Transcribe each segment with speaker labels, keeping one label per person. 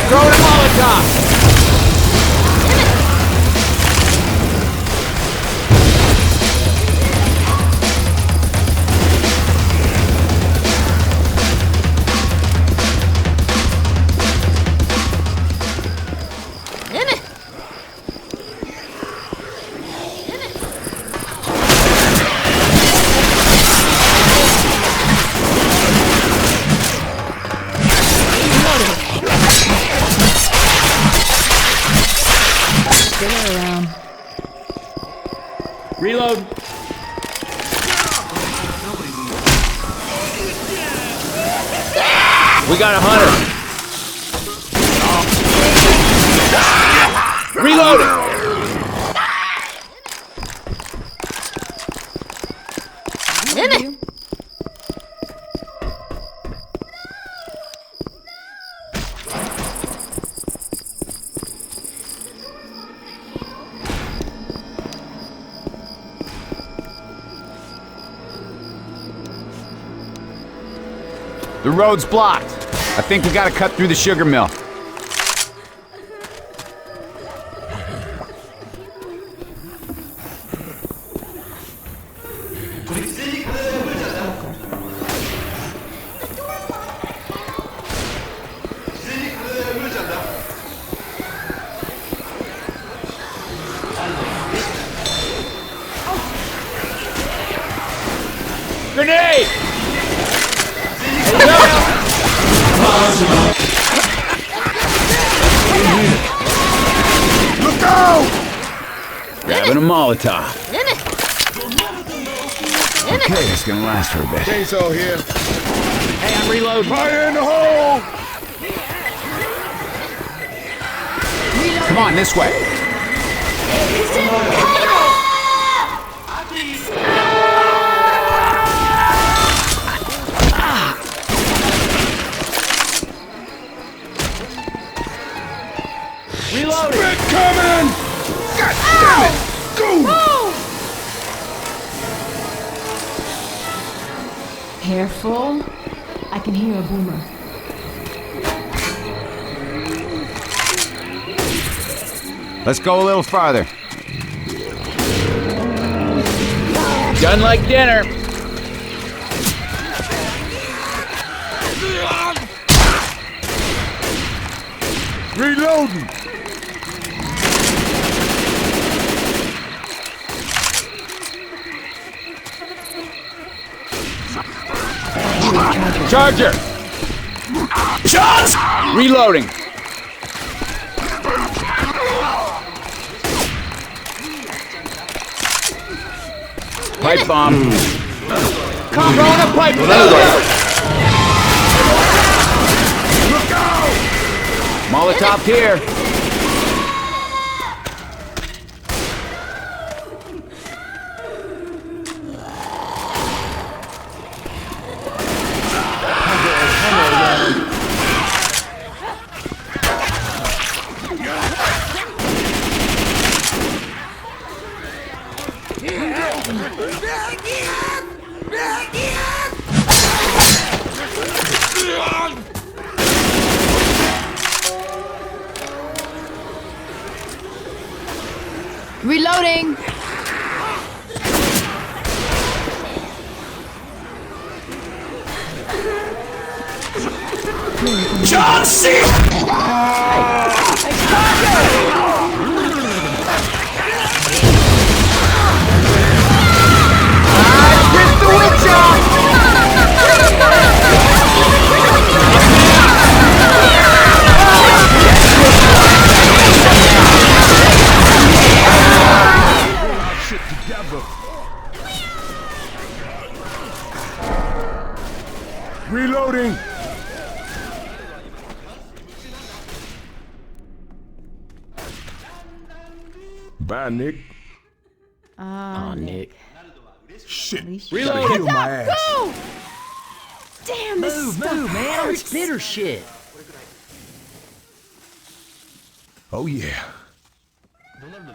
Speaker 1: Throw it a Molotov! Reload. We got a hunter. Reload it. The road's blocked. I think we gotta cut through the sugar mill. Grenade! Look out! Grabbing a Molotov. Okay, it's gonna last for a bit.
Speaker 2: Chainsaw here.
Speaker 1: Hey, I'm reloading.
Speaker 2: Fire in the hole!
Speaker 1: Come on, this way. Reloading!
Speaker 2: Sprint coming! God damn it! Go!
Speaker 3: Careful. I can hear a boomer.
Speaker 1: Let's go a little farther. Done like dinner.
Speaker 2: Reloading!
Speaker 1: Charger! Shots! Reloading. Pipe bomb. Come throwing a pipe bomb.
Speaker 2: Look out!
Speaker 1: Molotov here.
Speaker 3: Reloading!
Speaker 1: John C.
Speaker 2: Reloading! Bye, Nick.
Speaker 3: Oh,
Speaker 1: Nick.
Speaker 2: Shit.
Speaker 1: Reloading.
Speaker 2: Gotta heal my ass.
Speaker 3: Go! Damn, this stuff
Speaker 4: Move, man.
Speaker 3: hurts.
Speaker 4: It's bitter shit.
Speaker 2: Oh, yeah.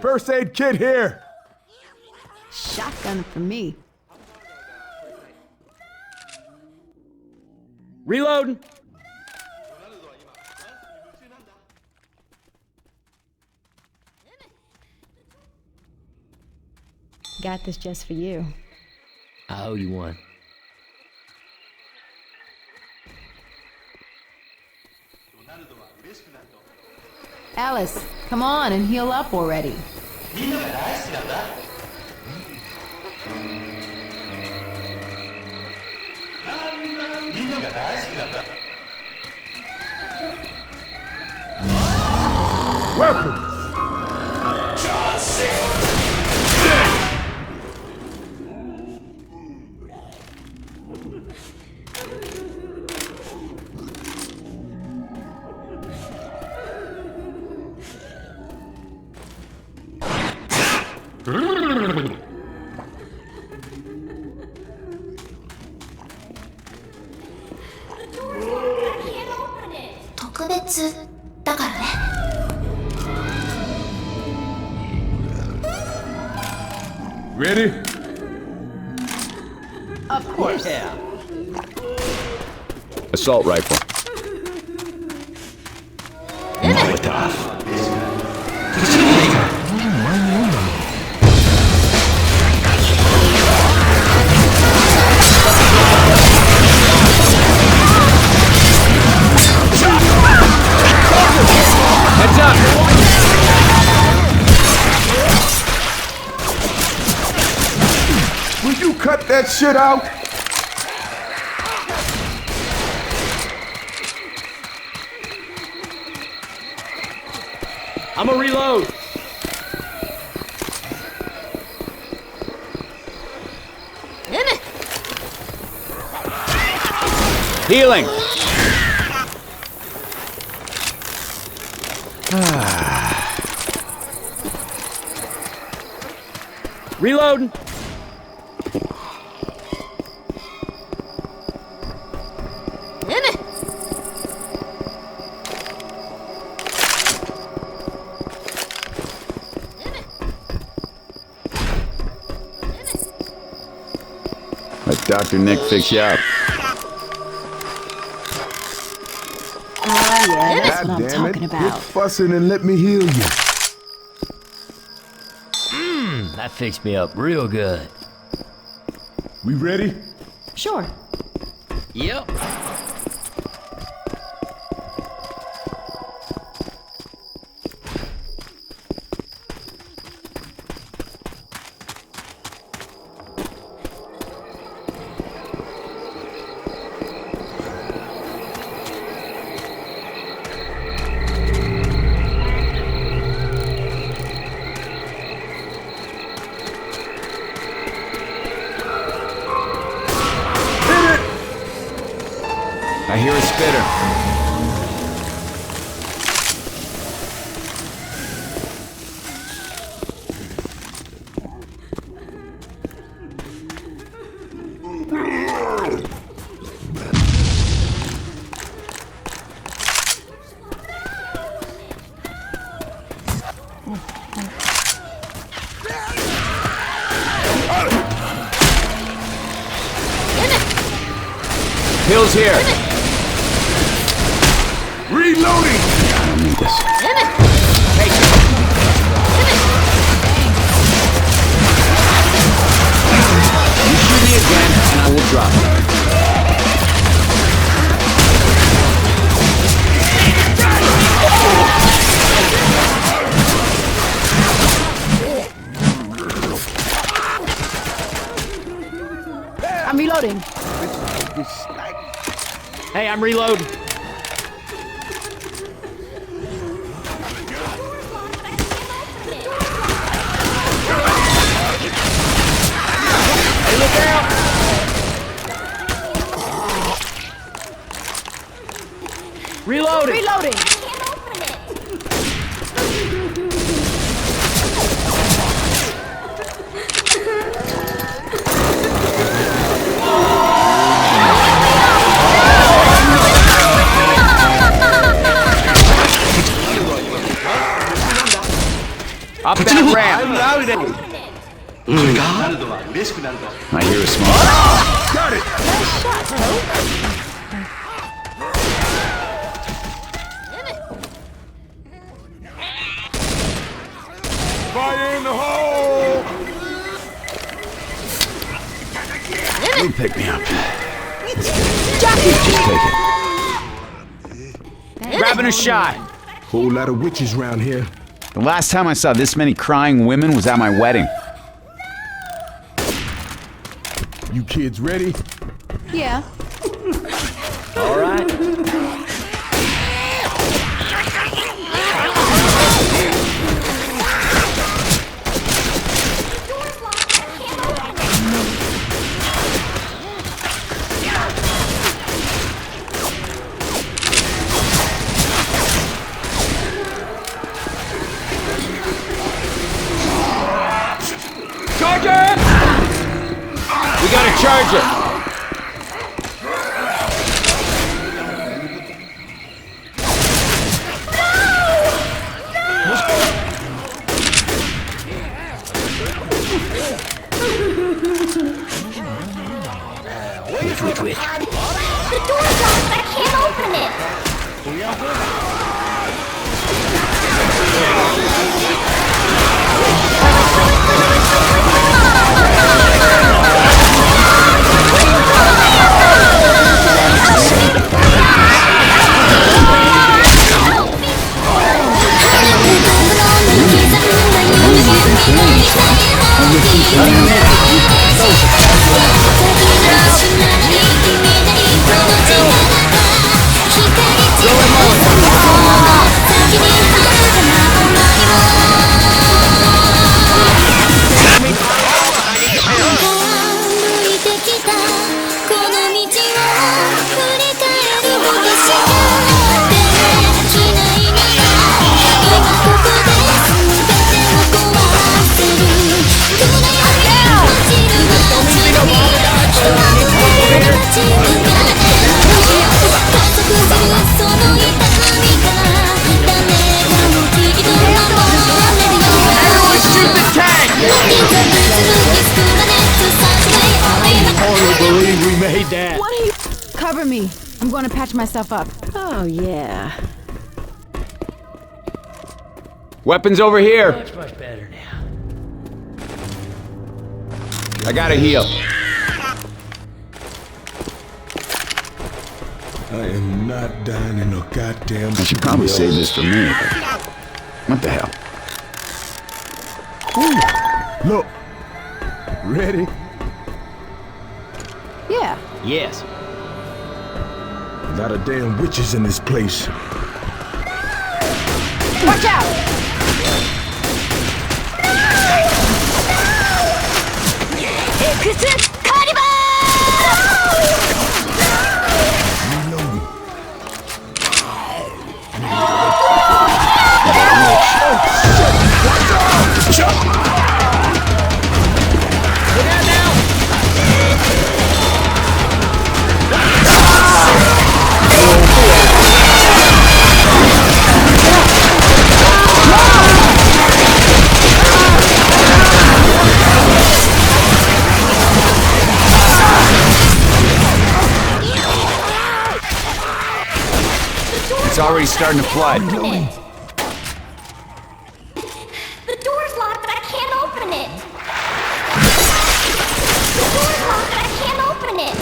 Speaker 2: First aid kit here.
Speaker 3: Shotgun for me.
Speaker 1: Reloading.
Speaker 3: Got this just for you.
Speaker 4: I owe you one.
Speaker 3: Alice, come on and heal up already.
Speaker 2: Weapons!
Speaker 5: Weapons!
Speaker 6: 特別だからね。
Speaker 2: Ready?
Speaker 3: Of course.
Speaker 4: Yeah.
Speaker 1: Assault rifle. Heads up!
Speaker 2: Will you cut that shit out?
Speaker 4: I'ma reload.
Speaker 1: Healing!
Speaker 4: Reloading.
Speaker 1: Let Dr. Nick fix you up.
Speaker 3: Ah, yeah, that's what I'm
Speaker 2: God damn
Speaker 3: talking
Speaker 2: it. Quit
Speaker 3: about.
Speaker 2: fussing and let me heal you.
Speaker 4: That fixed me up real good.
Speaker 2: We ready?
Speaker 3: Sure.
Speaker 4: Yep.
Speaker 1: I hear a spitter. Pills here.
Speaker 2: Reloading!
Speaker 1: I need this. You shoot me again, and I will drop you.
Speaker 3: I'm reloading.
Speaker 4: Hey, I'm reloading. Hey, look out! Reloading.
Speaker 3: Reloading.
Speaker 1: Up that ramp. I hear a smoke.
Speaker 2: Got it! Fire in the hole! camp.
Speaker 3: Jackie!
Speaker 2: Just take it.
Speaker 1: Grabbing a shot.
Speaker 2: Whole lot of witches around here.
Speaker 1: The last time I saw this many crying women was at my wedding.
Speaker 2: You kids ready?
Speaker 3: Yeah.
Speaker 4: All right.
Speaker 1: Charger! We got a charger.
Speaker 6: The door's locked, but I can't open it.
Speaker 3: Cover me. I'm going to patch myself up.
Speaker 5: Oh, yeah.
Speaker 1: Weapons over here.
Speaker 4: Much better now.
Speaker 1: I gotta heal.
Speaker 2: I am not dying in no goddamn.
Speaker 1: I should probably save this for me, but what the hell?
Speaker 2: Ooh, look. Ready?
Speaker 3: Yeah.
Speaker 4: Yes.
Speaker 2: A lot of damn witches in this place.
Speaker 3: Watch out!
Speaker 1: It's already starting to flood.
Speaker 6: The door's locked, but I can't open it. The door's locked, but I can't open it.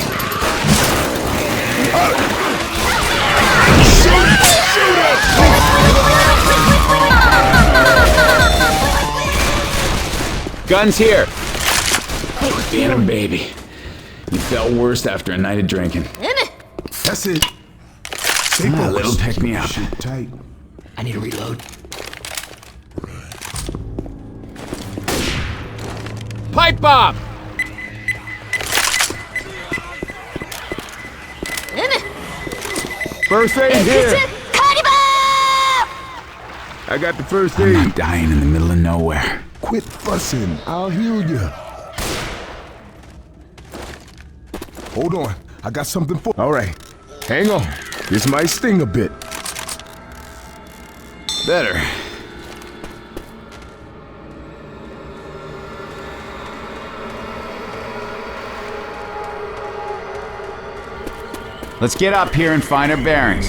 Speaker 1: Guns here. Get him, baby. You felt worse after a night of drinking.
Speaker 2: That's it. Stay
Speaker 1: Ah,
Speaker 2: focused.
Speaker 1: little pick me up.
Speaker 2: Shit tight.
Speaker 4: I need to reload.
Speaker 1: Pipe bomb!
Speaker 2: First aid here. I got the first
Speaker 1: I'm
Speaker 2: aid.
Speaker 1: not dying in the middle of nowhere.
Speaker 2: Quit fussing. I'll heal you. Hold on. I got something for. All right. Hang on. This might sting a bit.
Speaker 1: Better. Let's get up here and find our bearings.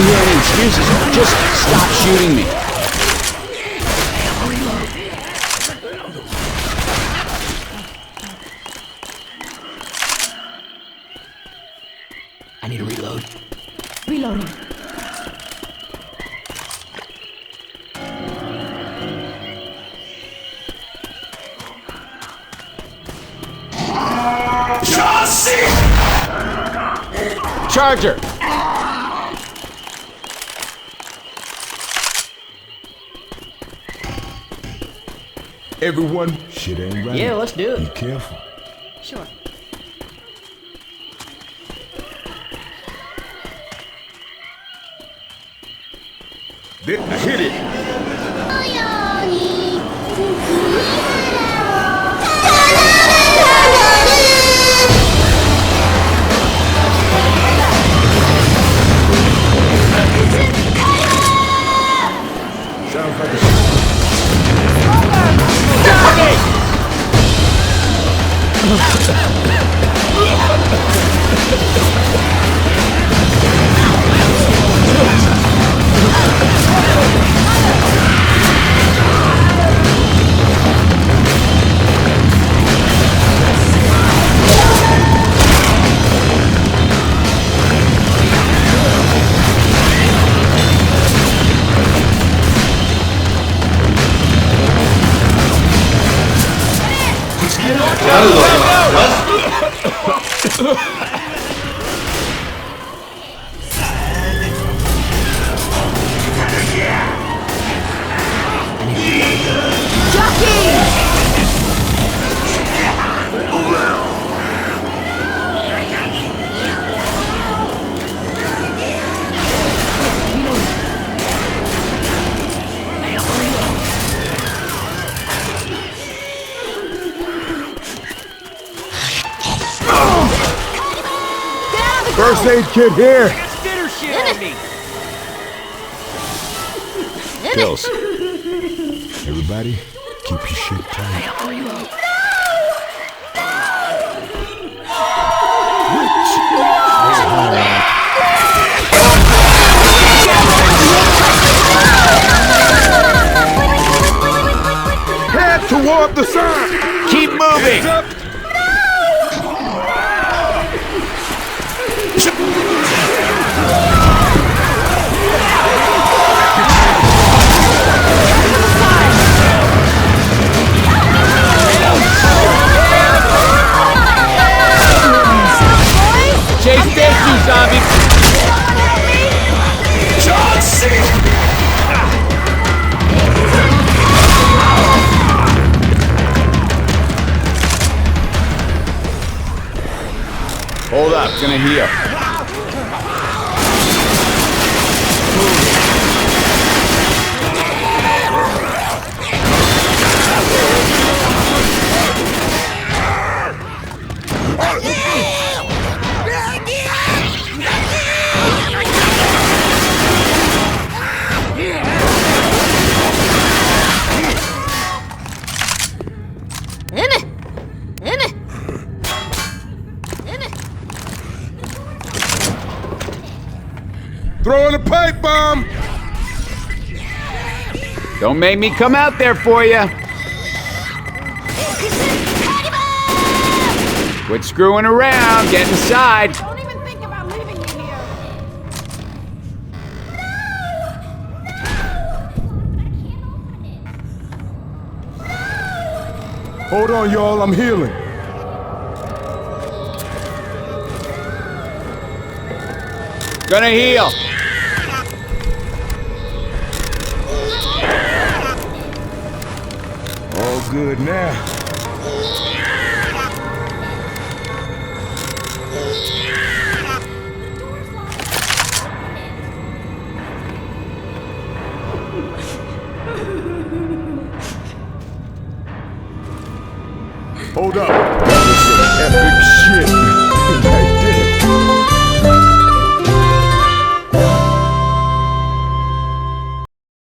Speaker 1: to hear any excuses. Just stop shooting me.
Speaker 4: I need to reload.
Speaker 3: Reloading.
Speaker 1: Charger!
Speaker 2: Everyone, shit ain't right.
Speaker 4: Yeah, let's do
Speaker 2: Be
Speaker 4: it.
Speaker 2: careful.
Speaker 3: Sure.
Speaker 2: I hit it. Sounds like a first aid kit here.
Speaker 4: Spitter shit on me.
Speaker 1: Pills.
Speaker 2: Everybody, keep your shit tight. Head toward the sun.
Speaker 1: Keep moving! Chase this, you zombie! John C. Hold up, gonna heal.
Speaker 2: Throwing a pipe bomb.
Speaker 1: Don't make me come out there for you. Quit screwing around, get inside.
Speaker 3: Don't even think about leaving me here.
Speaker 2: Hold on, y'all. I'm healing.
Speaker 1: Gonna heal.
Speaker 2: All good now. Hold up. This is epic